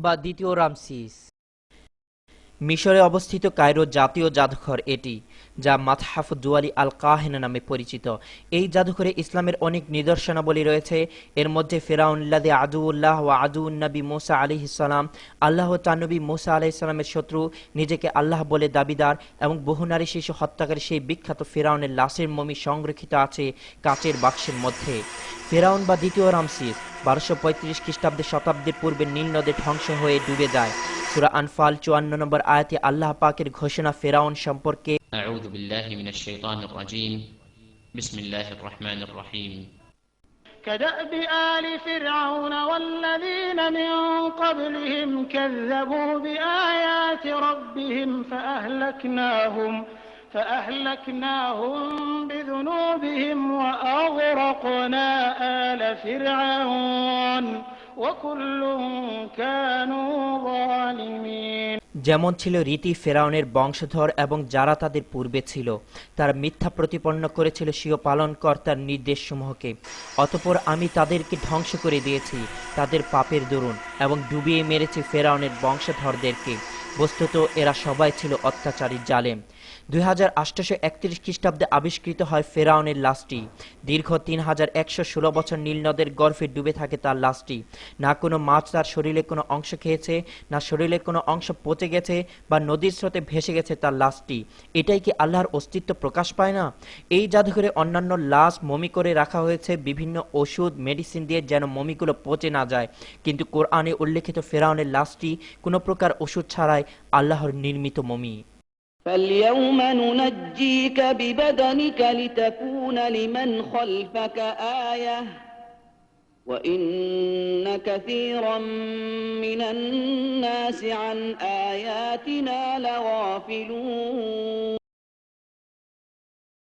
বা দ্বিতীয় রামসিস। মিশরে অবস্থিত কায়রো জাতীয় জাদুঘর এটি, যা মাতহাফ দুয়ালি আল কাহেনা নামে পরিচিত। এই জাদুঘরে ইসলামের অনেক নিদর্শনাবলী রয়েছে। এর মধ্যে ফেরাউনলাদে আদুউল্লাহ ও আদুউন্নবী মুসা আলাইহিসসালাম, আল্লাহ তার নবী মুসা আলাইহিসসালামের শত্রু, নিজেকে আল্লাহ বলে দাবিদার এবং বহু নারী শিশু হত্যাকারী সেই বিখ্যাত ফেরাউনের লাশের মমি সংরক্ষিত আছে কাচের বাক্সের মধ্যে। ফেরাউন বা দ্বিতীয় রামসিস 1235 খ্রিস্টাব্দের শতাব্দীর পূর্বে নীল নদে ধ্বংস হয়ে ডুবে যায়। সূরা আনফাল 54 নম্বর আয়াতে আল্লাহ পাকের ঘোষণা ফেরাউন সম্পর্কে। أعوذ بالله من الشيطان الرجيم بسم الله الرحمن الرحيم كدأب آل فرعون والذين من قبلهم كذبوا بآيات ربهم فأهلكناهم بذنوبهم وأغرقنا آل فرعون وكل كانوا ظالمين। যেমন ছিল রীতি ফেরাউনের বংশধর এবং যারা তাদের পূর্বে ছিল, তারা মিথ্যা প্রতিপন্ন করেছিল স্বীয় পালনকর্তার নির্দেশসমূহকে। অতঃপর আমি তাদেরকে ধ্বংস করে দিয়েছি তাদের পাপের দরুন এবং ডুবিয়ে মেরেছি ফেরাউনের বংশধরদেরকে। বস্তুত এরা সবাই ছিল অত্যাচারী জালেম। 2831 খ্রিস্টাব্দে আবিষ্কৃত হয় ফেরাউনের লাশটি। দীর্ঘ 3116 বছর নীল নদের গর্ভে ডুবে থাকে তার লাশটি। না কোনো মাছ তার শরীরে কোনো অংশ খেয়েছে, না শরীরের কোনো অংশ পচে গেছে বা নদীর স্রোতে ভেসে গেছে তার লাশটি। এটাই কি আল্লাহর অস্তিত্ব প্রকাশ পায় না? এই জাদুঘরে অন্যান্য লাশ মমি করে রাখা হয়েছে বিভিন্ন ওষুধ মেডিসিন দিয়ে, যেন মমিগুলো পচে না যায়। কিন্তু কোরআনে উল্লেখিত ফেরাউনের লাশটি কোনো প্রকার ওষুধ ছাড়াই আল্লাহর নির্মিত মমি। فاليوم ننجيك ببدنك لتكون لمن خلفك آية وإن كثيرا من الناس عن آياتنا لغافلون